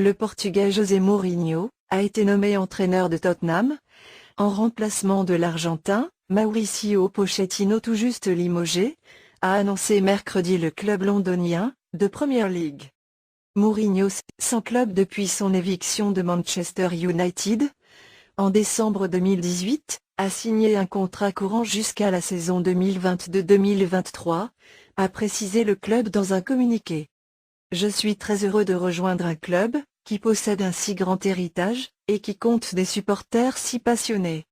le Portugais José Mourinho a été nommé entraîneur de Tottenham, en remplacement de l'Argentin Mauricio Pochettino tout juste limogé, a annoncé mercredi le club londonien de Premier League. Mourinho, sans club depuis son éviction de Manchester United, en décembre 2018, a signé un contrat courant jusqu'à la saison 2022-2023, a précisé le club dans un communiqué. Je suis très heureux de rejoindre un club qui possède un si grand héritage et qui compte des supporters si passionnés.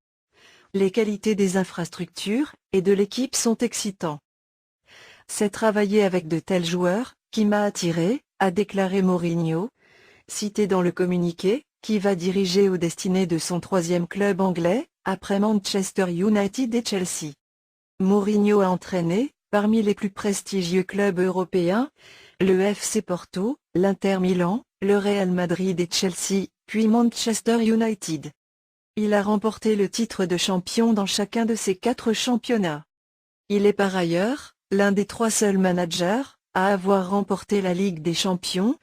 Les qualités des infrastructures et de l'équipe sont excitants. C'est travailler avec de tels joueurs qui m'a attiré, a déclaré Mourinho, cité dans le communiqué, qui va diriger aux destinées de son troisième club anglais, après Manchester United et Chelsea. Mourinho a entraîné, parmi les plus prestigieux clubs européens, le FC Porto, l'Inter Milan, le Real Madrid et Chelsea, puis Manchester United. Il a remporté le titre de champion dans chacun de ces 4 championnats. Il est par ailleurs l'un des 3 seuls managers à avoir remporté la Ligue des Champions,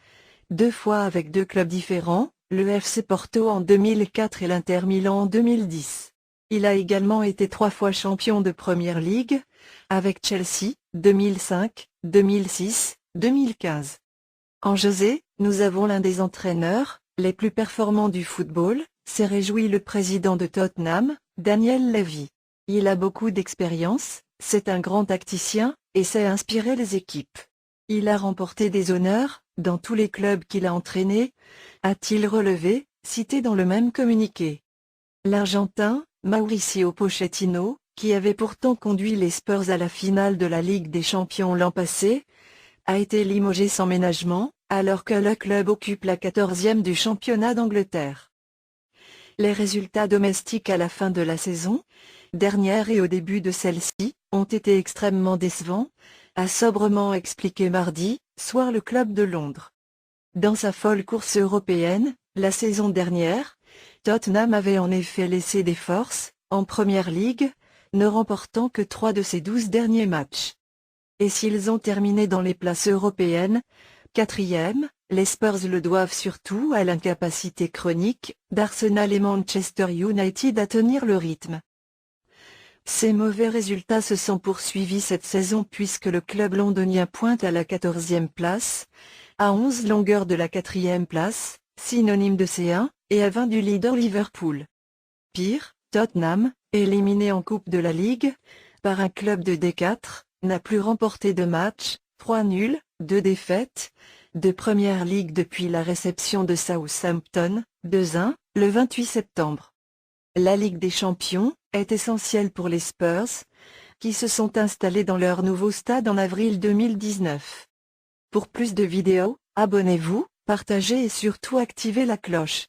2 fois avec 2 clubs différents, le FC Porto en 2004 et l'Inter Milan en 2010. Il a également été 3 fois champion de Premier League, avec Chelsea, 2005, 2006, 2015. En José, nous avons l'un des entraîneurs les plus performants du football, s'est réjoui le président de Tottenham, Daniel Levy. Il a beaucoup d'expérience, c'est un grand tacticien, et sait inspirer les équipes. Il a remporté des honneurs dans tous les clubs qu'il a entraînés, a-t-il relevé, cité dans le même communiqué. L'Argentin, Mauricio Pochettino, qui avait pourtant conduit les Spurs à la finale de la Ligue des Champions l'an passé, a été limogé sans ménagement, alors que le club occupe la 14e du championnat d'Angleterre. Les résultats domestiques à la fin de la saison dernière et au début de celle-ci ont été extrêmement décevants, a sobrement expliqué mardi soir le club de Londres. Dans sa folle course européenne, la saison dernière, Tottenham avait en effet laissé des forces, en Premier League, ne remportant que 3 de ses 12 derniers matchs. Et s'ils ont terminé dans les places européennes, 4e, les Spurs le doivent surtout à l'incapacité chronique d'Arsenal et Manchester United à tenir le rythme. Ces mauvais résultats se sont poursuivis cette saison puisque le club londonien pointe à la 14e place, à 11 longueurs de la 4e place, synonyme de C1, et à 20 du leader Liverpool. Pire, Tottenham, éliminé en Coupe de la Ligue, par un club de D4, n'a plus remporté de match, 3 nuls, 2 défaites, de Premier League depuis la réception de Southampton, 2-1, le 28 septembre. La Ligue des Champions est essentielle pour les Spurs, qui se sont installés dans leur nouveau stade en avril 2019. Pour plus de vidéos, abonnez-vous, partagez et surtout activez la cloche.